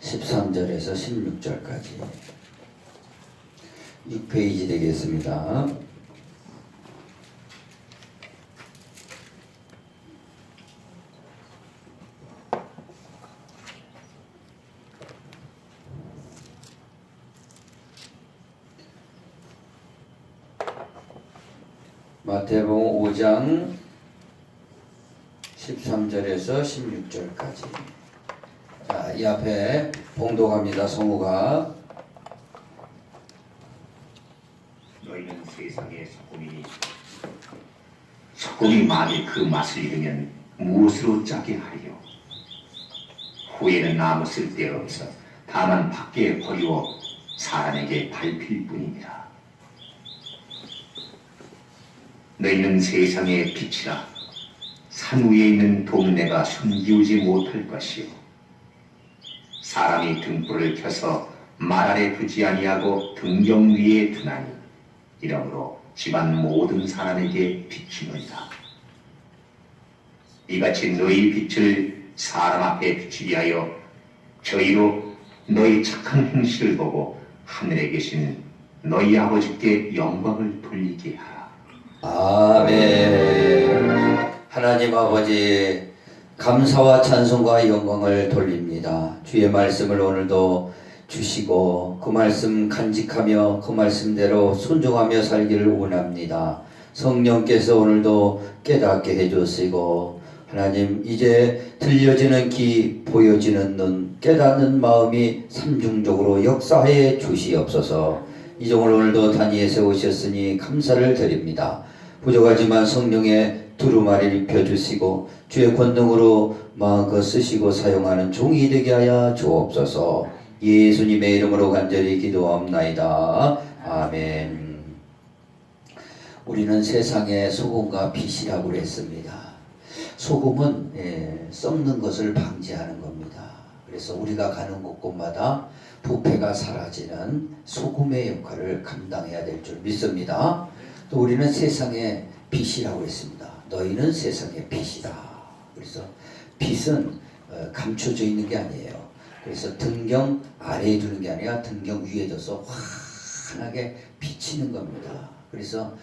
13절에서 16절까지 6페이지 되겠습니다. 마태복음 5장 13절에서 16절까지. 자, 이 앞에 봉독합니다. 성우가. 너희는 세상의 소금이니 소금이 만일 그 맛을 잃으면 무엇으로 짜게 하리요? 후에는 아무 쓸데없어 다만 밖에 버리워 사람에게 밟힐 뿐이니라. 너희는 세상의 빛이라. 산 위에 있는 동네가 숨기우지 못할 것이요 사람이 등불을 켜서 말 아래 두지 아니하고 등경 위에 두나니 이러므로 집안 모든 사람에게 비추느니라. 이같이 너희 빛을 사람 앞에 비추게 하여 저희로 너희 착한 행실을 보고 하늘에 계신 너희 아버지께 영광을 돌리게 하라. 아멘. 하나님 아버지, 감사와 찬송과 영광을 돌립니다. 주의 말씀을 오늘도 주시고 그 말씀 간직하며 그 말씀대로 순종하며 살기를 원합니다. 성령께서 오늘도 깨닫게 해주시고 하나님, 이제 들려지는 귀, 보여지는 눈, 깨닫는 마음이 삼중적으로 역사해 주시옵소서. 이 종을 오늘도 단위에 세우셨으니 감사를 드립니다. 부족하지만 성령의 두루마리를 입혀주시고 주의 권능으로 마음껏 쓰시고 사용하는 종이 되게 하여 주옵소서. 예수님의 이름으로 간절히 기도합나이다. 아멘. 우리는 세상의 소금과 빛이라고 그랬습니다. 소금은 썩는 것을 방지하는 겁니다. 그래서 우리가 가는 곳곳마다 부패가 사라지는 소금의 역할을 감당해야 될 줄 믿습니다. 또 우리는 세상의 빛이라고 했습니다. 너희는 세상의 빛이다. 그래서 빛은 감춰져 있는 게 아니에요. 그래서 등경 아래에 두는 게 아니라 등경 위에 둬서 환하게 비치는 겁니다. 그래서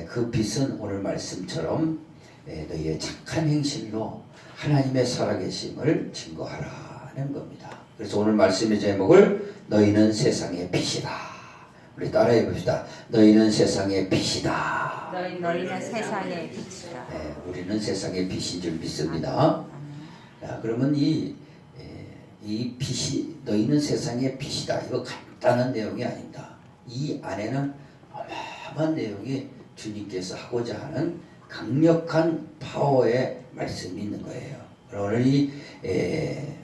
그 빛은 오늘 말씀처럼 너희의 착한 행실로 하나님의 살아계심을 증거하라는 겁니다. 그래서 오늘 말씀의 제목을 너희는 세상의 빛이다. 우리 따라해 봅시다. 너희는 세상의 빛이다. 너희는 세상의 빛이다. 우리는 세상의 빛인 줄 믿습니다. 자, 그러면 이 빛이 너희는 세상의 빛이다. 이거 간단한 내용이 아닙니다. 이 안에는 어마어마한 내용이 주님께서 하고자 하는 강력한 파워의 말씀이 있는 거예요. 오늘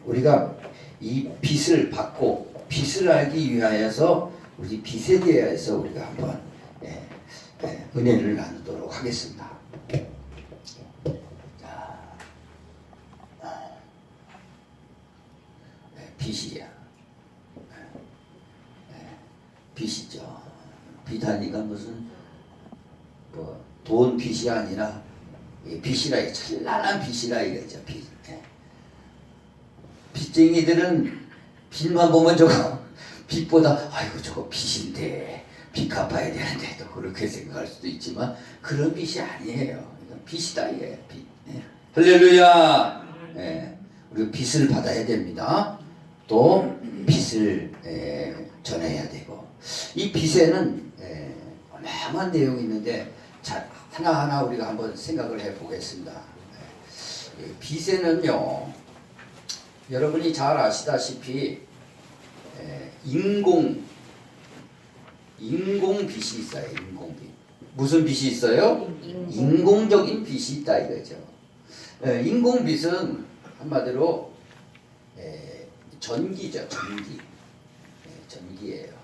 우리가 이 빛을 받고 빛을 알기 위하여서 우리 빛에 대해서 우리가 한번 은혜를 나누도록 하겠습니다. 자, 빛이야. 빛이죠. 빛하니까 무슨 돈 빛이 아니라 빛이라, 찬란한 빛이라 이거죠. 빛. 빚쟁이들은 빛만 보면 저거 빛보다 아이고 저거 빛인데 빚 갚아야 되는데 또 그렇게 생각할 수도 있지만 그런 빛이 아니에요. 이건 빛이다 이게 빛. 할렐루야. 우리가 빛을 받아야 됩니다. 또 빛을 전해야 되고 이 빛에는 어마어마한 내용이 있는데 자, 하나하나 우리가 한번 생각을 해보겠습니다. 빛에는요, 여러분이 잘 아시다시피 인공빛이 있어요. 인공빛. 무슨 빛이 있어요? 인공적인 빛이 있다 이거죠. 인공빛은 한마디로 전기죠. 전기예요.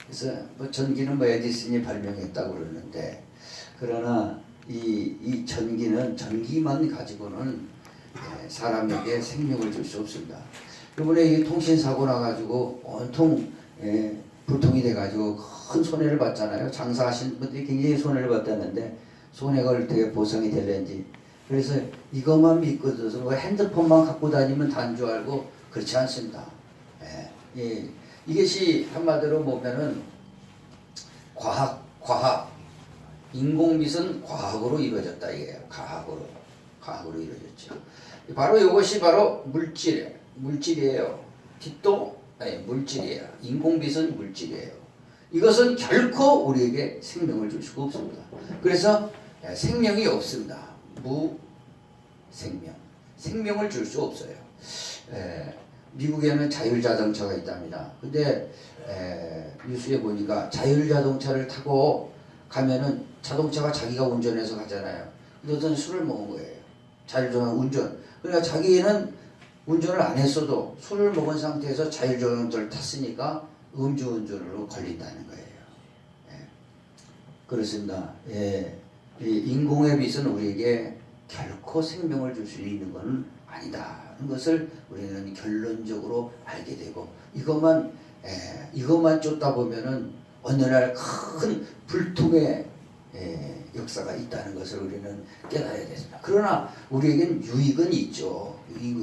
그래서 전기는 에디슨이 발명했다고 그러는데, 그러나 이 전기만 가지고는 사람에게 생명을 줄 수 없습니다. 이번에 이 통신사고 나가지고 온통 불통이 돼가지고 큰 손해를 봤잖아요. 장사하신 분들이 굉장히 손해를 봤다는데 손해가 어떻게 보상이 될는지. 그래서 이것만 믿고 뭐 핸드폰만 갖고 다니면 단 줄 알고 그렇지 않습니다. 이것이 한마디로 보면은 과학, 인공빛은 과학으로 이루어졌다 이게요. 과학으로 이루어졌죠. 바로 이것이 바로 물질이에요. 빛도 물질이에요. 인공빛은 물질이에요. 이것은 결코 우리에게 생명을 줄 수가 없습니다. 그래서 생명이 없습니다. 무생명. 생명을 줄 수 없어요. 미국에는 자율자동차가 있답니다. 근데 뉴스에 보니까 자율자동차를 타고 가면은 자동차가 자기가 운전해서 가잖아요. 근데 어떤 술을 먹은 거예요. 자율자동 운전. 그러니까 자기는 운전을 안 했어도 술을 먹은 상태에서 자율자동차를 탔으니까 음주운전으로 걸린다는 거예요. 그렇습니다. 이 인공의 빛은 우리에게 결코 생명을 줄 수 있는 것은 아니다는 것을 우리는 결론적으로 알게 되고 이것만 쫓다 보면은 어느 날 큰 불통의 역사가 있다는 것을 우리는 깨달아야 됐습니다. 그러나 우리에겐 유익은 있죠.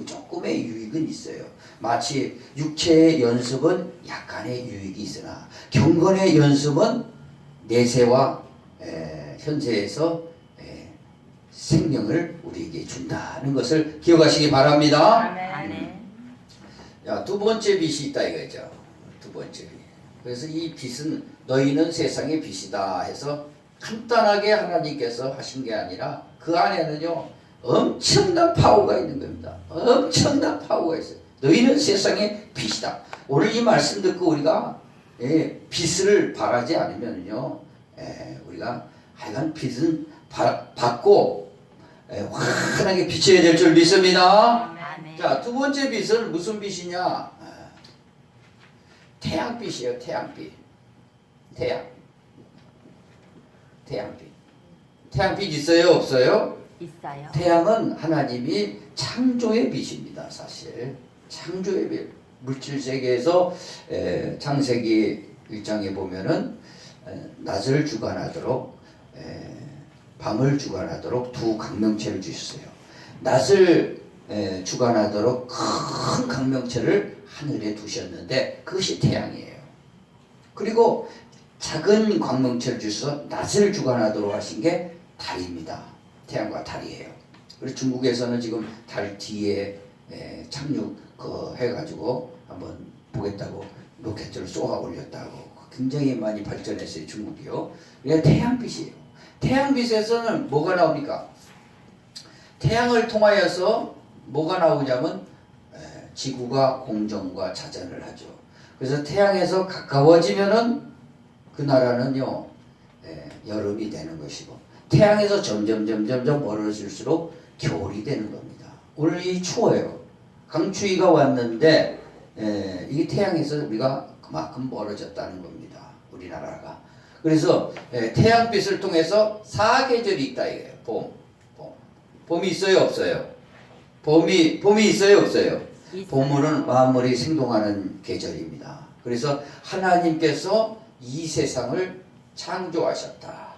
조금의 유익은 있어요. 마치 육체의 연습은 약간의 유익이 있으나 경건의 연습은 내세와 현세에서 생명을 우리에게 준다는 것을 기억하시기 바랍니다. 아멘. 자, 두 번째 빛이 있다 이거죠. 두 번째 빛. 그래서 이 빛은 너희는 세상의 빛이다 해서 간단하게 하나님께서 하신 게 아니라 그 안에는요 엄청난 파워가 있는 겁니다. 엄청난 파워가 있어요. 너희는 세상의 빛이다. 오늘 이 말씀 듣고 우리가 빛을 바라지 않으면요 우리가 하여간 빛은 받고 환하게 비춰야 될 줄 믿습니다. 아멘. 자, 두 번째 빛은 무슨 빛이냐? 태양빛이에요. 태양빛. 태양빛 있어요? 없어요? 있어요. 태양은 하나님이 창조의 빛입니다. 사실 창조의 빛. 물질 세계에서 창세기 1장에 보면은 낮을 주관하도록 밤을 주관하도록 두 강명체를 주셨어요. 낮을 주관하도록 큰 강명체를 하늘에 두셨는데 그것이 태양이에요. 그리고 작은 강명체를 주셔서 낮을 주관하도록 하신 게 달입니다. 태양과 달이에요. 그리고 중국에서는 지금 달 뒤에 착륙 해가지고 한번 보겠다고 로켓을 쏘아 올렸다고 굉장히 많이 발전했어요. 중국이요. 그게 태양빛이에요. 태양빛에서는 뭐가 나옵니까? 태양을 통하여서 뭐가 나오냐면 지구가 공정과 자전을 하죠. 그래서 태양에서 가까워지면은 그 나라는요 여름이 되는 것이고 태양에서 점점 멀어질수록 겨울이 되는 겁니다. 오늘 이 추워요. 강추위가 왔는데 이게 태양에서 우리가 그만큼 멀어졌다는 겁니다. 우리나라가. 그래서 태양빛을 통해서 사계절이 있다 이거예요. 봄이 있어요 없어요? 봄이 있어요 없어요? 봄은 만물이 생동하는 계절입니다. 그래서 하나님께서 이 세상을 창조하셨다는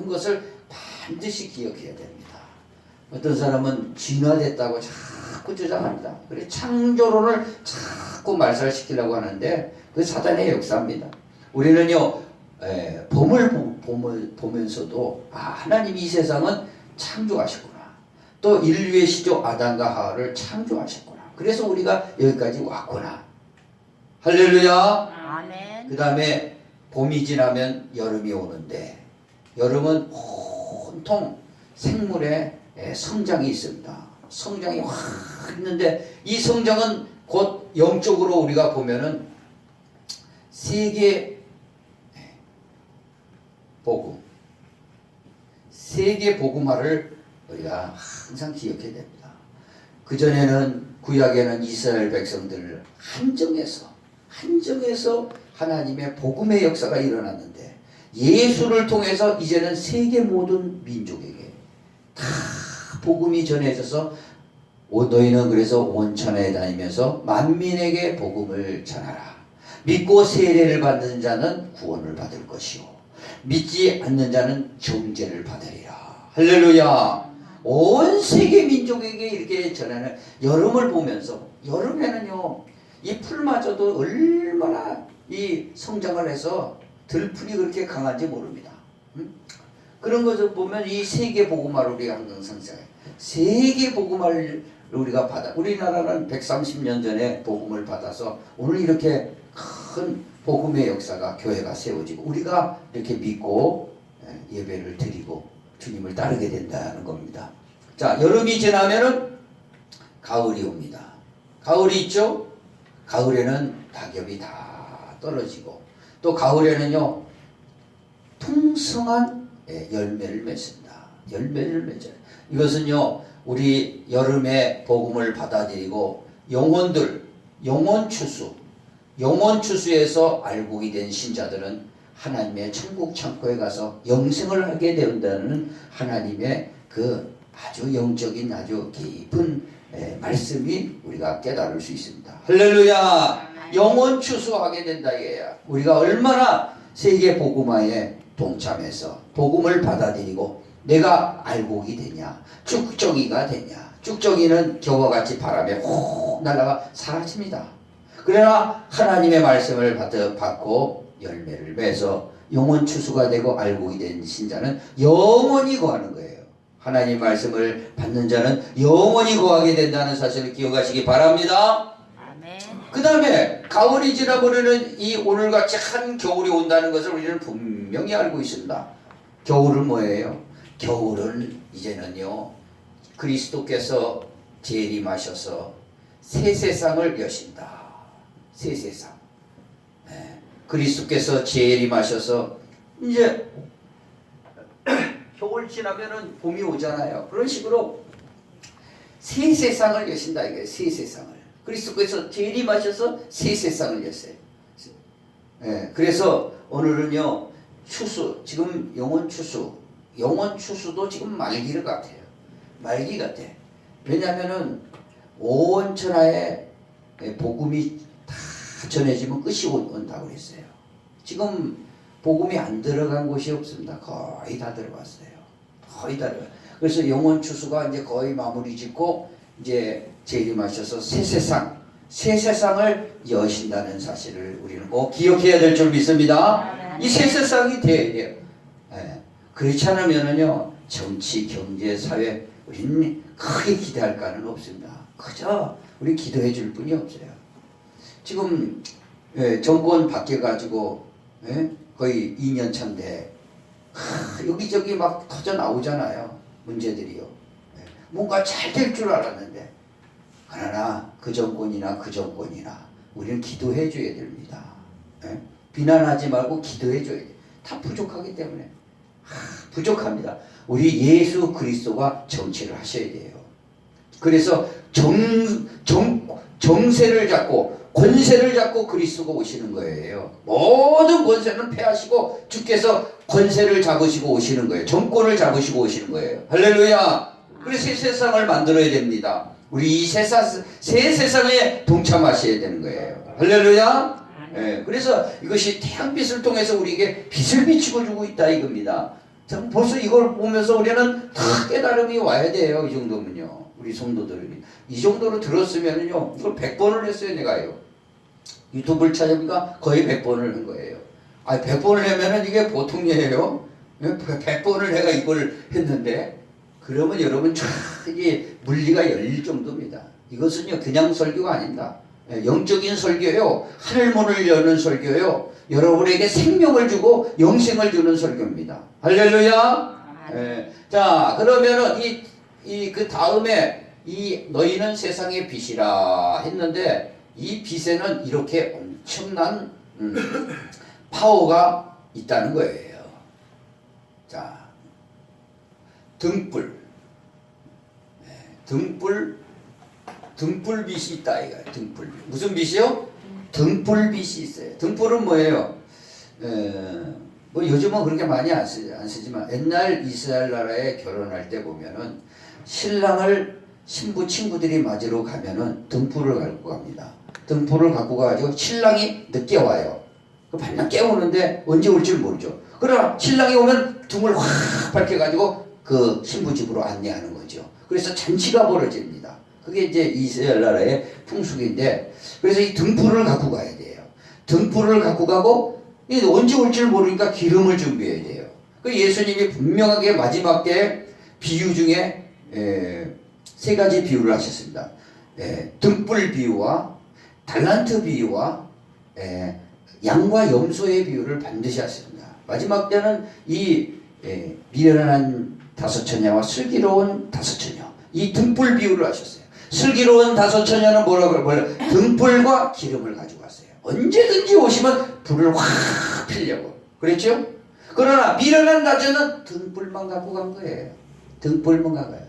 것을 반드시 기억해야 됩니다. 어떤 사람은 진화됐다고 자꾸 주장합니다. 그래서 창조론을 자꾸 말살시키려고 하는데 그 사단의 역사입니다. 우리는요 봄을 보면서도 하나님이 이 세상은 창조하셨구나. 또 인류의 시조 아담과 하와를 창조하셨구나. 그래서 우리가 여기까지 왔구나. 할렐루야. 아멘. 그 다음에 봄이 지나면 여름이 오는데 여름은 온통 생물의 성장이 있습니다. 성장이 확 있는데 이 성장은 곧 영적으로 우리가 보면은 세계 복음화를 우리가 항상 기억해야 됩니다. 그전에는 구약에는 이스라엘 백성들을 한정해서 하나님의 복음의 역사가 일어났는데 예수를 통해서 이제는 세계 모든 민족에게 다 복음이 전해져서 너희는 그래서 온천에 다니면서 만민에게 복음을 전하라. 믿고 세례를 받는 자는 구원을 받을 것이요 믿지 않는 자는 정죄를 받으리라. 할렐루야. 온 세계 민족에게 이렇게 전하는 여름을 보면서 여름에는요 이 풀마저도 얼마나 이 성장을 해서 들풀이 그렇게 강한지 모릅니다. 그런 것을 보면 이 세계 복음화를 우리가 항상 상상해요. 세계 복음화를 우리가 받아 우리나라는 130년 전에 복음을 받아서 오늘 이렇게 큰 복음의 역사가 교회가 세워지고 우리가 이렇게 믿고 예배를 드리고 주님을 따르게 된다는 겁니다. 자, 여름이 지나면은 가을이 옵니다. 가을이 있죠? 가을에는 낙엽이 다 떨어지고 또 가을에는요 풍성한 열매를 맺습니다. 열매를 맺어요. 이것은요 우리 여름에 복음을 받아들이고 영혼들 영혼 추수에서 알곡이 된 신자들은 하나님의 천국 창고에 가서 영생을 하게 된다는 하나님의 그 아주 영적인 아주 깊은 말씀이 우리가 깨달을 수 있습니다. 할렐루야. 영혼 추수하게 된다 이거야. 우리가 얼마나 세계 복음화에 동참해서 복음을 받아들이고 내가 알곡이 되냐 쭉정이가 되냐. 쭉정이는 겨와 같이 바람에 훅 날아가 사라집니다. 그러나 하나님의 말씀을 받고 열매를 맺어 영혼 추수가 되고 알곡이 된 신자는 영원히 거하는 거예요. 하나님 말씀을 받는 자는 영원히 거하게 된다는 사실을 기억하시기 바랍니다. 아멘. 그 다음에 가을이 지나버리는 이 오늘같이 한 겨울이 온다는 것을 우리는 분명히 알고 있습니다. 겨울은 뭐예요? 겨울은 이제는요 그리스도께서 재림하셔서 새 세상을 여신다. 새 세상. 그리스도께서 재림하셔서 이제 겨울 지나면은 봄이 오잖아요. 그런 식으로 새 세상을 여신다 이거예요. 새 세상을. 그리스도께서 재림하셔서 새 세상을 여세요. 그래서 오늘은요 추수 지금 영혼 추수도 지금 말기 같아요. 말기 같아. 왜냐하면은 온 천하에 복음이 다 전해지면 끝이 온다고 그랬어요. 지금 복음이 안 들어간 곳이 없습니다. 거의 다 들어갔어요. 거의 다 들어갔어요. 그래서 영혼 추수가 이제 거의 마무리 짓고 이제 재림하셔서 새 세상을 여신다는 사실을 우리는 꼭 기억해야 될 줄 믿습니다. 이 새 세상이 돼야 돼요. 그렇지 않으면은요 정치, 경제, 사회 우리는 크게 기대할 까는 없습니다. 그저 우리 기도해 줄 뿐이 없어요. 지금 정권 바뀌어가지고 거의 2년 차인데 여기저기 막 터져 나오잖아요. 문제들이요. 뭔가 잘 될 줄 알았는데 그러나 그 정권이나 우리는 기도해 줘야 됩니다. 비난하지 말고 기도해 줘야 돼요. 다 부족하기 때문에 부족합니다. 우리 예수 그리스도가 정치를 하셔야 돼요. 그래서 정세를 잡고 권세를 잡고 그리스도가 오시는 거예요. 모든 권세는 패하시고 주께서 권세를 잡으시고 오시는 거예요. 정권을 잡으시고 오시는 거예요. 할렐루야. 그래서 새 세상을 만들어야 됩니다. 우리 이 새 세상에 동참하셔야 되는 거예요. 할렐루야. 그래서 이것이 태양빛을 통해서 우리에게 빛을 비추고 주고 있다 이겁니다. 벌써 이걸 보면서 우리는 다 깨달음이 와야 돼요. 이 정도면요. 우리 성도들이 이 정도로 들었으면요 이걸 100번을 했어요. 내가요 유튜브를 찾아보니까 거의 100번을 한 거예요. 100번을 하면은 이게 보통 일이에요. 100번을 내가 이걸 했는데 그러면 여러분 이게 물리가 열릴 정도입니다. 이것은요 그냥 설교가 아닙니다. 영적인 설교요, 하늘문을 여는 설교요, 여러분에게 생명을 주고 영생을 주는 설교입니다. 할렐루야. 자 그러면은 그 다음에 너희는 세상의 빛이라 했는데 이 빛에는 이렇게 엄청난 파워가 있다는 거예요. 자, 등불 등불빛이 있다 이거예요. 등불. 무슨 빛이요? 등불빛이 있어요. 등불은 뭐예요? 뭐 요즘은 그렇게 많이 안 쓰지만 옛날 이스라엘 나라에 결혼할 때 보면은 신랑을 신부 친구들이 맞으러 가면은 등불을 갖고 갑니다. 등불을 갖고 가가지고 신랑이 늦게 와요. 반만 깨우는데 언제 올 줄 모르죠. 그러나 신랑이 오면 등을 확 밝혀가지고 그 신부집으로 안내하는 거죠. 그래서 잔치가 벌어집니다. 그게 이제 이스라엘 나라의 풍속인데, 그래서 이 등불을 갖고 가야 돼요. 등불을 갖고 가고, 이게 언제 올지를 모르니까 기름을 준비해야 돼요. 그 예수님이 분명하게 마지막 때 비유 중에 세 가지 비유를 하셨습니다. 등불 비유와 달란트 비유와 양과 염소의 비유를 반드시 하십니다. 마지막 때는 이 미련한 다섯 처녀와 슬기로운 다섯 처녀, 이 등불 비유를 하셨어요. 슬기로운 다섯 처녀는 뭐라고 등불과 기름을 가지고 왔어요. 언제든지 오시면 불을 확 피려고 그랬죠? 그러나 미련한 다섯은 등불만 갖고 간 거예요. 등불만 가요.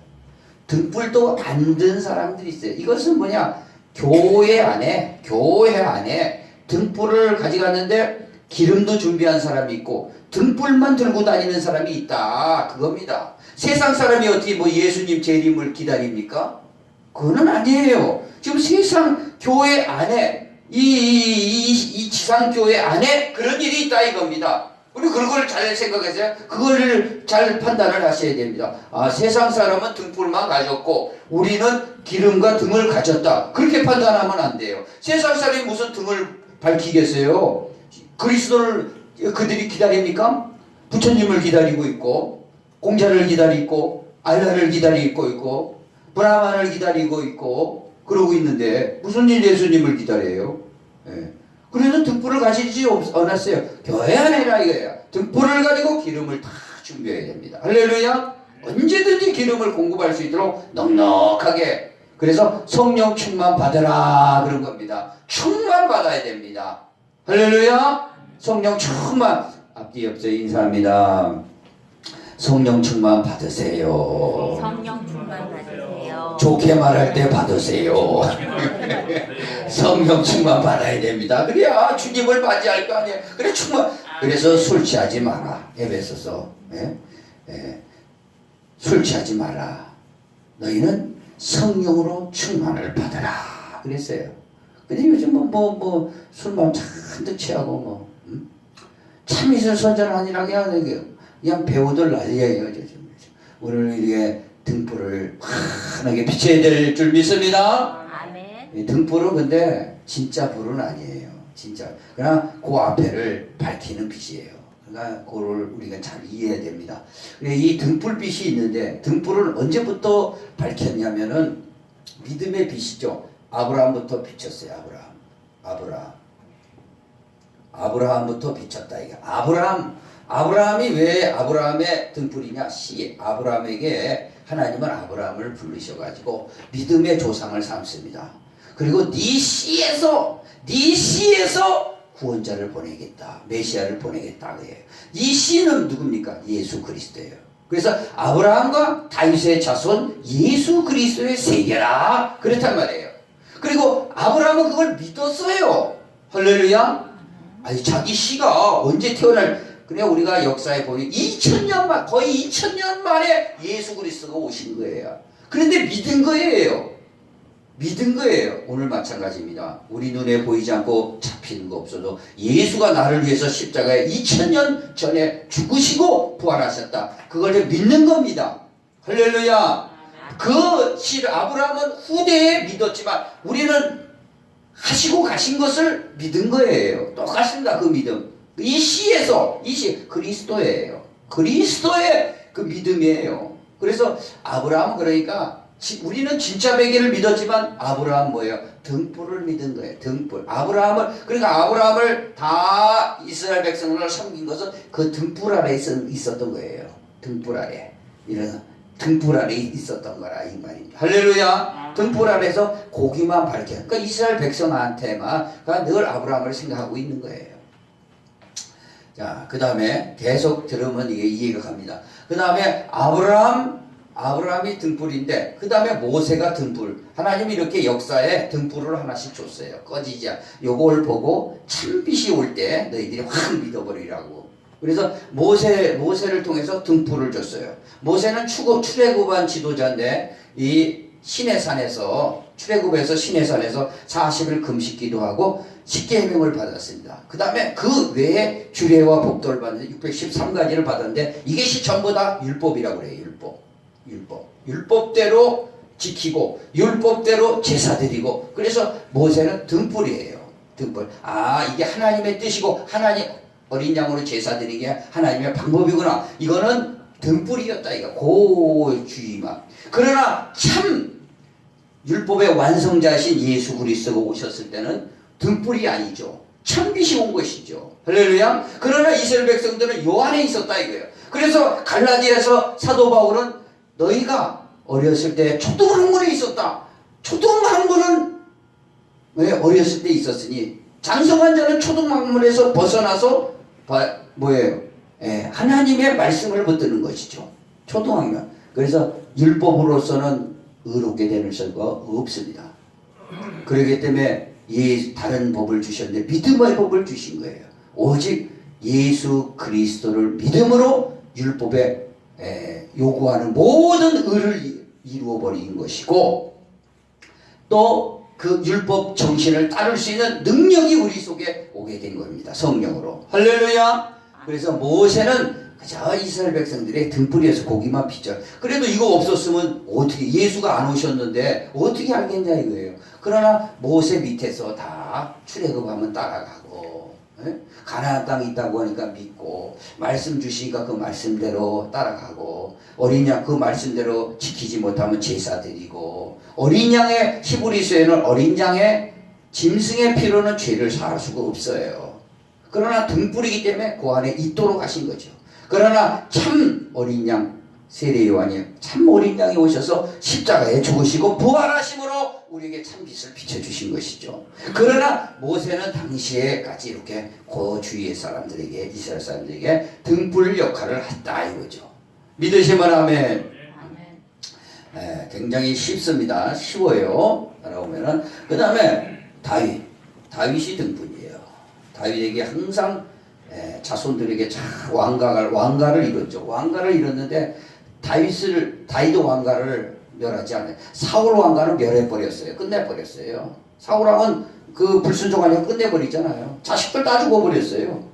등불도 안 든 사람들이 있어요. 이것은 뭐냐? 교회 안에 등불을 가져갔는데 기름도 준비한 사람이 있고 등불만 들고 다니는 사람이 있다. 그겁니다. 세상 사람이 어떻게 뭐 예수님 재림을 기다립니까? 그거는 아니에요. 지금 세상 교회 안에 이 지상 교회 안에 그런 일이 있다 이겁니다. 우리 그걸 잘 생각해서요. 그걸 잘 판단을 하셔야 됩니다. 아, 세상 사람은 등불만 가졌고 우리는 기름과 등을 가졌다. 그렇게 판단하면 안 돼요. 세상 사람이 무슨 등을 밝히겠어요? 그리스도를 그들이 기다립니까? 부처님을 기다리고 있고 공자를 기다리고 알라를 기다리고 있고 브라만을 기다리고 있고 그러고 있는데 무슨 일 예수님을 기다려요? 그래서 등불을 가지지 않았어요. 교회 안에라 이거예요. 등불을 가지고 기름을 다 준비해야 됩니다. 할렐루야. 언제든지 기름을 공급할 수 있도록 넉넉하게. 그래서 성령 충만 받으라 그런 겁니다. 충만 받아야 됩니다. 할렐루야. 성령 충만. 앞뒤 옆서 인사합니다. 성령 충만 받으세요. 성령 충만 받으세요. 좋게 말할 때 받으세요. 성령 충만 받아야 됩니다. 그래야 주님을 맞이할 거 아니에요. 그래 충만. 그래서 술 취하지 마라. 에베소서. 술 취하지 마라. 너희는 성령으로 충만을 받으라. 그랬어요. 근데 요즘 뭐 술만 잔뜩 취하고 참이슬 선전 아니라 그냥 배우들 난리예요. 오늘 이게 등불을 환하게 비춰야 될 줄 믿습니다. 아멘. 등불은 근데 진짜 불은 아니에요. 진짜. 그러나 그 앞에를 밝히는 빛이에요. 그러니까 그걸 우리가 잘 이해해야 됩니다. 이 등불빛이 있는데 등불을 언제부터 밝혔냐면은 믿음의 빛이죠. 아브라함부터 비쳤어요. 아브라함부터 비쳤다. 이게 아브라함이 왜 아브라함의 등불이냐? 아브라함에게 하나님은 아브라함을 부르셔가지고 믿음의 조상을 삼습니다. 그리고 네 씨에서 구원자를 보내겠다. 메시아를 보내겠다. 그래요. 이 씨는 누굽니까? 예수 그리스도예요. 그래서 아브라함과 다윗의 자손 예수 그리스도의 세계라. 그렇단 말이에요. 그리고 아브라함은 그걸 믿었어요. 할렐루야. 아니 자기 씨가 언제 그냥 우리가 역사에 보니 2000년 만 거의 2000년 만에 예수 그리스도가 오신 거예요. 그런데 믿은 거예요. 오늘 마찬가지입니다. 우리 눈에 보이지 않고 잡히는 거 없어도 예수가 나를 위해서 십자가에 2000년 전에 죽으시고 부활하셨다. 그걸 믿는 겁니다. 할렐루야. 아브라함은 후대에 믿었지만 우리는 하시고 가신 것을 믿은 거예요. 똑같습니다. 그 믿음. 이 그리스도예요. 그리스도의 그 믿음이에요. 그래서 아브라함 그러니까 우리는 진짜 베개를 믿었지만 아브라함 뭐예요? 등불을 믿은 거예요. 등불. 그러니까 아브라함을 다 이스라엘 백성을 섬긴 것은 그 등불 아래 있었던 거예요. 등불 아래. 등불 아래 있었던 거라 이 말입니다. 할렐루야. 등불 아래서 고기만 밝혀. 그러니까 이스라엘 백성한테만 늘 아브라함을 생각하고 있는 거예요. 자, 그 다음에 계속 들으면 이게 이해가 갑니다. 그 다음에 아브라함이 등불인데, 그 다음에 모세가 등불. 하나님이 이렇게 역사에 등불을 하나씩 줬어요. 꺼지지 않아. 요걸 보고 참빛이 올 때 너희들이 확 믿어버리라고. 그래서 모세를 통해서 등불을 줬어요. 모세는 출애굽한 지도자인데 이 시내산에서 출애굽에서 시내산에서 40일 금식 기도하고 십계명을 받았습니다. 그 다음에 그 외에 규례와 법도를 받는데 613가지를 받았는데 이것이 전부 다 율법이라고 그래요. 율법대로 지키고 율법대로 제사 드리고, 그래서 모세는 등불이에요. 등불. 아, 이게 하나님의 뜻이고 하나님 어린 양으로 제사 드리는 게 하나님의 방법이구나. 이거는 등불이었다. 이거 고주의만. 그러나 참 율법의 완성자신 예수 그리스도가 오셨을 때는 등불이 아니죠. 참빛이 온 것이죠. 할렐루야. 그러나 이스라엘 백성들은 요 안에 있었다 이거예요. 그래서 갈라디아서 사도 바울은 너희가 어렸을 때 초등학문에 있었다. 초등학문은 왜 어렸을 때 있었으니 장성한 자는 초등학문에서 벗어나서 뭐예요? 하나님의 말씀을 붙드는 것이죠. 초등학문. 그래서 율법으로서는 의롭게 되는 수가 없습니다. 그렇기 때문에 다른 법을 주셨는데 믿음의 법을 주신 거예요. 오직 예수 그리스도를 믿음으로 율법에 요구하는 모든 의를 이루어 버린 것이고, 또 그 율법 정신을 따를 수 있는 능력이 우리 속에 오게 된 겁니다. 성령으로. 할렐루야. 그래서 모세는 그저 이스라엘 백성들의 등불이어서 고기만 피죠. 그래도 이거 없었으면 어떻게, 예수가 안 오셨는데 어떻게 알겠냐 이거예요. 그러나 모세 밑에서 다 출애굽하면 따라가고, 가나안 땅이 있다고 하니까 믿고, 말씀 주시니까 그 말씀대로 따라가고, 어린 양 그 말씀대로 지키지 못하면 제사 드리고, 어린 양의 히브리서에는 어린 양의 짐승의 피로는 죄를 사할 수가 없어요. 그러나 등불이기 때문에 그 안에 있도록 하신 거죠. 그러나 참 어린 양 세례 요한이 참 어린 양이 오셔서 십자가에 죽으시고 부활하심으로 우리에게 참 빛을 비춰주신 것이죠. 그러나 모세는 당시에까지 이렇게 그 주위의 사람들에게, 이스라엘 사람들에게 등불 역할을 했다 이거죠. 믿으시면 아멘. 굉장히 쉽습니다. 쉬워요. 따라오면은. 그 다음에 다윗이 등불이에요. 다윗에게 항상 자손들에게 왕가를 이뤘죠. 왕가를 이뤘는데 다윗 왕가를 멸하지 않아요. 사울 왕가는 멸해버렸어요. 끝내버렸어요. 사울 왕은 그 불순종하니까 끝내버리잖아요. 자식들 다 죽어버렸어요.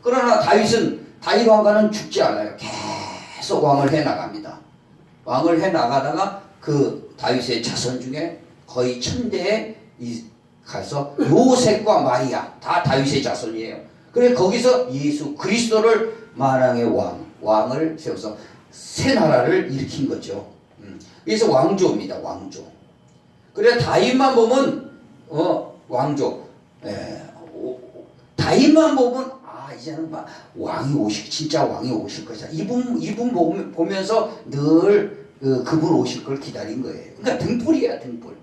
그러나 다윗 왕가는 죽지 않아요. 계속 왕을 해나갑니다. 왕을 해나가다가 그 다윗의 자손 중에 거의 1000대에 가서 요셉과 마리아 다 다윗의 자손이에요. 그래 거기서 예수 그리스도를 만왕의 왕을 세워서 새 나라를 일으킨 거죠. 그래서 왕조입니다. 왕조. 그래 다윗만 보면 왕조. 다윗만 보면 이제는 막 진짜 왕이 오실 것이다. 이분 보면서 늘 그분 오실 걸 기다린 거예요. 그러니까 등불이야 등불.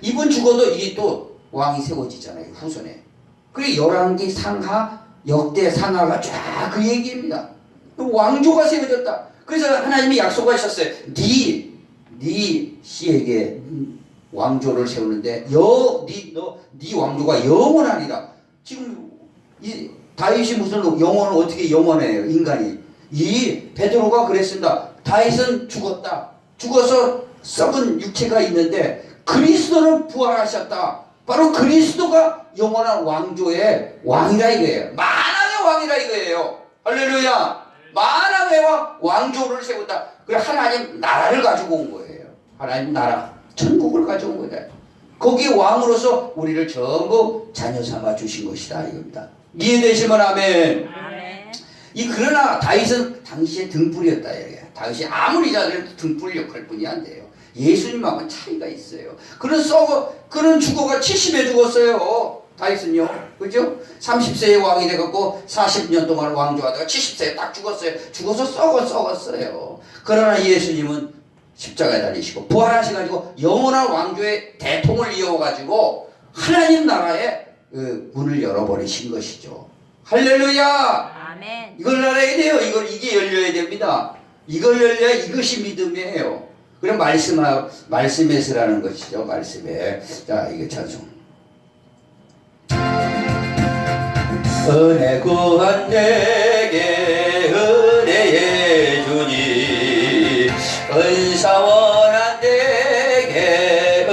이분 죽어도 이게 또 왕이 세워지잖아요. 후손에. 그래 열왕기 상하 역대 상하가 쫙 그 얘기입니다. 왕조가 세워졌다. 그래서 하나님이 약속하셨어요. 네 씨에게 왕조를 세우는데 네 왕조가 영원하리라. 지금 다윗이 무슨 영혼은 어떻게 영원해요? 인간이. 이 베드로가 그랬습니다. 다윗은 죽었다. 죽어서 썩은 육체가 있는데 그리스도는 부활하셨다. 바로 그리스도가 영원한 왕조의 왕이라 이거예요. 만왕의 왕이라 이거예요. 할렐루야. 만왕의 왕조를 세운다. 그래 하나님 나라를 가지고 온 거예요. 하나님 나라 천국을 가져온 거다. 거기 왕으로서 우리를 전부 자녀 삼아 주신 것이다 이겁니다. 이해되시면 아멘. 그러나 다윗은 당시에 등불이었다. 다윗이 아무리 잘해도 등불 역할뿐이 안 돼요. 예수님하고는 차이가 있어요. 그런 죽어가 70에 죽었어요. 다윗은요. 그죠? 30세에 왕이 돼갖고 40년 동안 왕조하다가 70세에 딱 죽었어요. 죽어서 썩었어요. 그러나 예수님은 십자가에 달리시고 부활하셔가지고 영원한 왕조의 대통을 이어가지고 하나님 나라의 문을 열어버리신 것이죠. 할렐루야. 아멘. 이걸 알아야 돼요. 이게 열려야 됩니다. 이걸 열려야 이것이 믿음이에요. 그럼 말씀에 서라는 것이죠. 말씀에. 자, 이게 찬송. 은혜 구한 내게 은혜의 주님, 은사원한 내게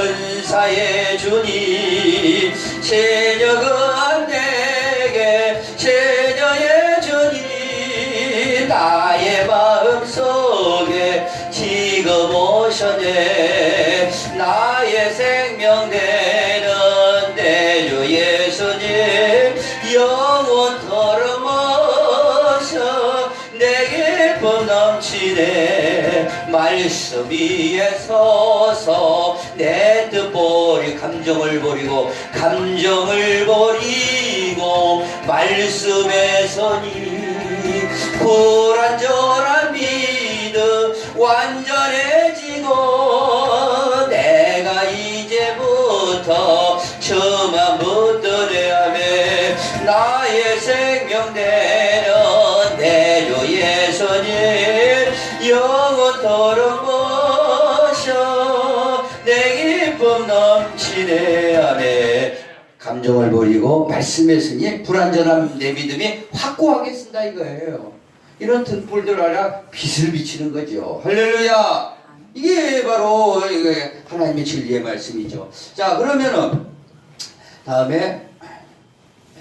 주니 새벽은 내게 새녀의 주니 나의 마음속에 지금 오셨네 나의 생명 되는 내 주 예수님 영원토록 모셔 내 기쁨 넘치네 말씀 위에 서서 내 뜻 버리 감정을 버리고 말씀에 서니 불완전한 믿음 완전해지고 내가 이제부터 저만 붙들어야 해 나의 생명 되는 내 주 예수님 영원토록 모셔 내 기쁨 넘치네 아멘 감정을 버리고 말씀에 서니 불완전한 내 믿음이 확고하게 쓴다 이거예요. 이런 등불들 아니라 빛을 비치는 거죠. 할렐루야. 이게 바로 하나님의 진리의 말씀이죠. 자 그러면은 다음에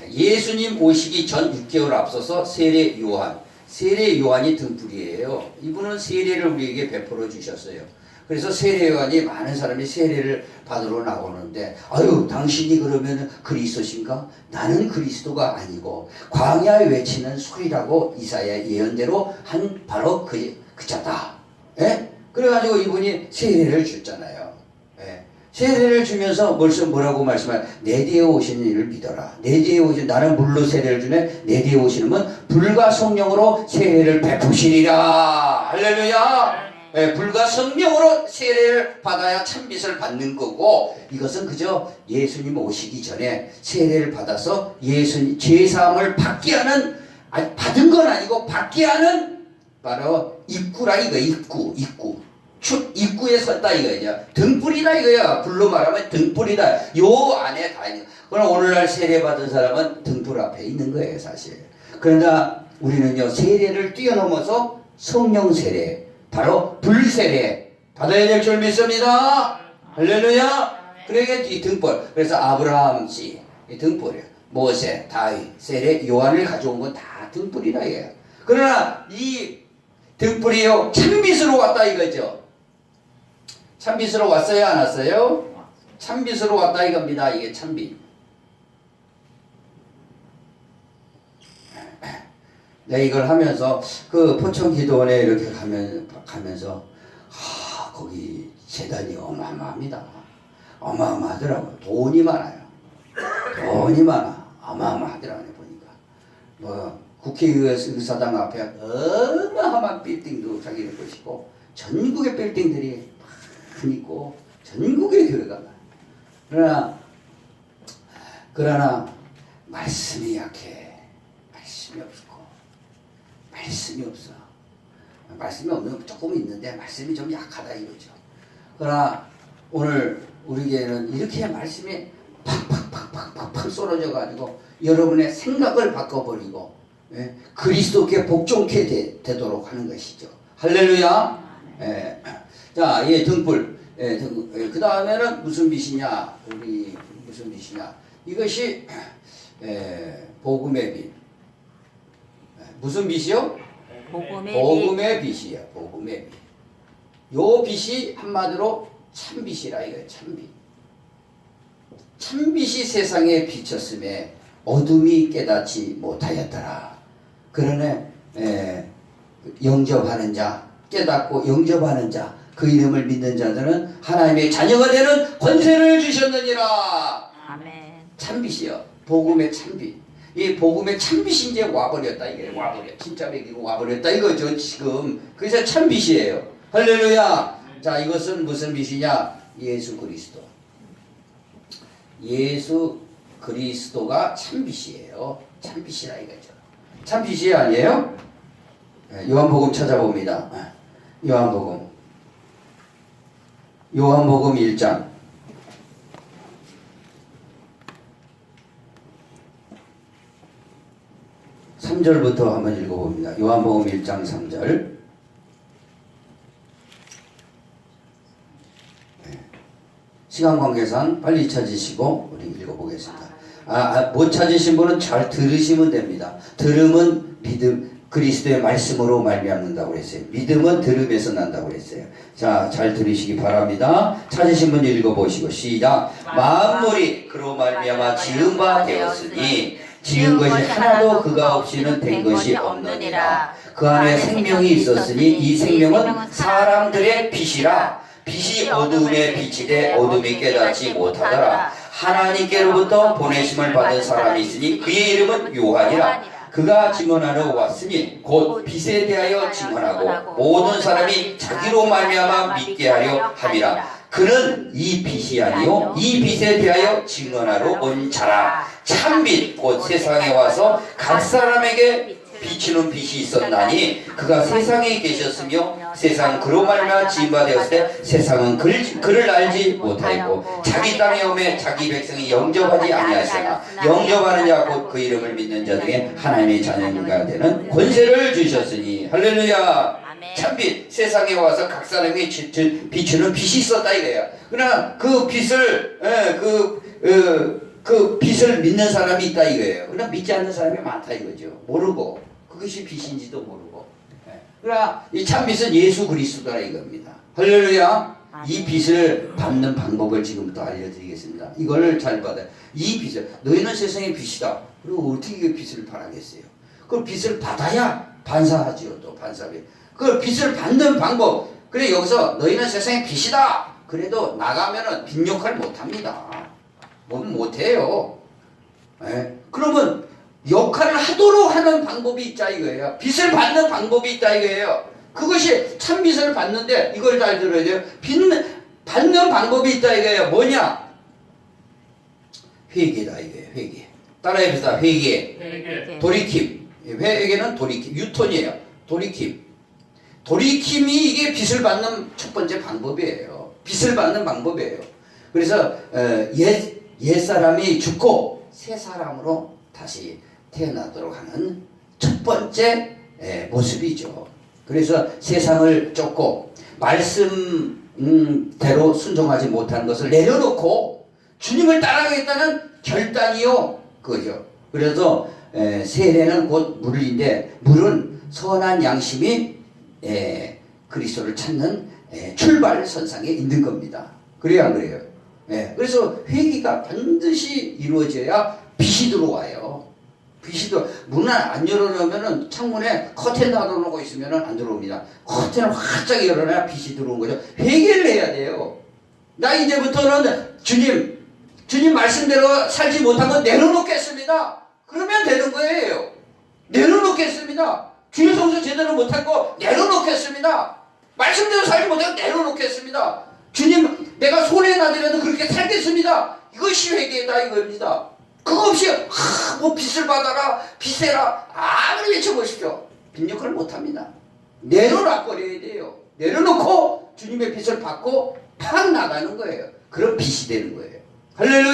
예수님 오시기 전 6개월 앞서서 세례 요한이 등불이에요. 이분은 세례를 우리에게 베풀어 주셨어요. 그래서 세례 요한이 많은 사람이 세례를 받으러 나오는데 아유 당신이 그러면 그리스도신가? 나는 그리스도가 아니고 광야에 외치는 소리라고 이사야 예언대로 한 바로 그자다. 예? 그래가지고 이분이 세례를 줬잖아요. 예? 세례를 주면서 뭐라고 말씀하냐? 내 뒤에 오시는 이를 믿어라. 내 뒤에 오신 나는 물로 세례를 주네. 내 뒤에 오시는 분 불과 성령으로 세례를 베푸시리라. 할렐루야. 예, 불과 성령으로 세례를 받아야 참빛을 받는 거고 이것은 그저 예수님 오시기 전에 세례를 받아서 예수님 죄사함을 받게 하는 아니 받은 건 아니고 받게 하는 바로 입구라 이거 입구에 섰다 이거야. 등불이다 이거야. 불로 말하면 등불이다. 요 안에 다 있는. 그러나 오늘날 세례 받은 사람은 등불 앞에 있는 거예요 사실. 그러나 우리는요 세례를 뛰어넘어서 성령 세례 바로 불세례 받아야 될 줄 믿습니다. 할렐루야. 그러니까 이 등불. 그래서 아브라함 씨 이 등불이에요. 모세, 다윗, 세례, 요한을 가져온 건 다 등불이다 이거예요. 그러나 이 등불이요 참빛으로 왔다 이거죠. 참빛으로 왔어요 안 왔어요? 참빛으로 왔다 이겁니다. 이게 참빛. 내가 이걸 하면서 그 포천기도원에 이렇게 가면서 거기 재단이 어마어마합니다. 어마어마하더라고요. 돈이 많아요. 어마어마하더라고요 보니까. 뭐 국회의사당 앞에 어마어마한 빌딩도 자기네 것이고 전국의 빌딩들이 많이 있고 전국의 교회가 많아요. 그러나 말씀이 약해. 말씀이 없어. 말씀이 없는 조금 있는데 말씀이 좀 약하다 이거죠. 그러나 오늘 우리 교회는 이렇게 말씀이 팍팍 쏟아져 가지고 여러분의 생각을 바꿔버리고 그리스도께 복종케 되도록 하는 것이죠. 할렐루야. 자, 예, 등불. 그 다음에는 무슨 빛이냐? 무슨 빛이냐? 이것이 복음의 빛. 무슨 빛이요? 복음의 빛이에요. 복음의 빛. 요 빛이 한마디로 참빛이라 이거예요. 참빛. 참빛이 세상에 비쳤음에 어둠이 깨닫지 못하였더라. 그러네 영접하는 자, 깨닫고 영접하는 자, 그 이름을 믿는 자들은 하나님의 자녀가 되는 권세를 주셨느니라. 아멘. 참빛이요. 복음의 참빛. 이 복음의 참빛이 이제 와버렸다. 이게 진짜 먹이고 와버렸다 이거죠 지금. 그래서 참빛이에요. 할렐루야. 자, 이것은 무슨 빛이냐? 예수 그리스도가 참빛이에요. 참빛이라 이거죠. 참빛이 아니에요? 요한복음 찾아봅니다. 요한복음 1장 3절부터 한번 읽어봅니다. 요한복음 1장 3절. 시간 관계상 빨리 찾으시고 우리 읽어보겠습니다. 못 찾으신 분은 잘 들으시면 됩니다. 들음은 믿음, 그리스도의 말씀으로 말미암는다고 그랬어요. 믿음은 들음에서 난다고 그랬어요. 자, 잘 들으시기 바랍니다. 찾으신 분 읽어보시고 시작. 만물이 그로 말미암아 지은 바 되었으니 지은 것이 하나도 그가 없이는 된 것이 없느니라. 그 안에 생명이 있었으니 이 생명은 사람들의 빛이라. 빛이 어두움에 비치되 어둠이 깨닫지 못하더라. 하나님께로부터 보내심을 받은 사람이 있으니 그의 이름은 요한이라. 그가 증언하러 왔으니 곧 빛에 대하여 증언하고 모든 사람이 자기로 말미암아 믿게 하려 함이라. 그는 이 빛이 아니요 이 빛에 대하여 증언하러 온 자라. 참빛 곧 세상에 와서 각 사람에게 비치는 빛이 있었나니 그가 세상에 계셨으며 세상 그로 말미암아 지은 바 되었을 때 세상은 그를 알지 못하였고 자기 땅에 오매 자기 백성이 영접하지 아니하시나 영접하는 자 곧 그 이름을 믿는 자 중에 하나님의 자녀가 되는 권세를 주셨으니 할렐루야. 참빛 세상에 와서 각 사람이 비추는 빛이 있었다 이거예요. 그러나 그 빛을 그 빛을 믿는 사람이 있다 이거예요. 그러나 믿지 않는 사람이 많다 이거죠. 모르고 그것이 빛인지도 모르고. 그러나 이 참빛은 예수 그리스도다 이겁니다. 할렐루야. 이 빛을 받는 방법을 지금부터 알려드리겠습니다. 이걸 잘 받아요. 이 빛을 너희는 세상의 빛이다. 그리고 어떻게 그 빛을 발하겠어요? 그 빛을 받아야 반사하지요. 또 반사비. 그 빛을 받는 방법. 그래 여기서 너희는 세상의 빛이다. 그래도 나가면은 빛 역할 못합니다. 못해요. 그러면 역할을 하도록 하는 방법이 있다 이거예요. 빛을 받는 방법이 있다 이거예요. 그것이 참빛을 받는데 이걸 잘 들어야 돼요. 빛 받는 방법이 있다 이거예요. 뭐냐? 회개다 이거예요. 회개. 따라해봅시다. 회개. 돌이킴. 회개는 돌이킴. 유턴이에요. 돌이킴. 돌이킴이 이게 빛을 받는 첫 번째 방법이에요. 빛을 받는 방법이에요. 그래서 옛 사람이 죽고 새 사람으로 다시 태어나도록 하는 첫 번째 모습이죠. 그래서 세상을 쫓고 말씀대로 순종하지 못한 것을 내려놓고 주님을 따라가겠다는 결단이요 그거죠. 그래서 세례는 곧 물인데 물은 선한 양심이 그리스도를 찾는 출발선상에 있는 겁니다. 그래야 안 그래요? 그래서 회개가 반드시 이루어져야 빛이 들어와요. 빛이 문을 안 열어놓으면은 창문에 커튼 닫아놓고 있으면은 안 들어옵니다. 커튼을 활짝 열어놔야 빛이 들어온 거죠. 회개를 해야 돼요. 나 이제부터는 주님 말씀대로 살지 못하면 내려놓겠습니다. 그러면 되는 거예요. 내려놓겠습니다. 주의 성수 제대로 못할 거 내려놓겠습니다. 말씀대로 살지 못하고 내려놓겠습니다. 주님 내가 손해나더라도 그렇게 살겠습니다. 이것이 회개다 이겁니다. 그거 없이 뭐 빚을 받아라 빚해라 아무리 외쳐보십시오. 빚 역할을 못합니다. 내려놔버려야 돼요. 내려놓고 주님의 빚을 받고 팍 나가는 거예요. 그럼 빚이 되는 거예요. 할렐루야.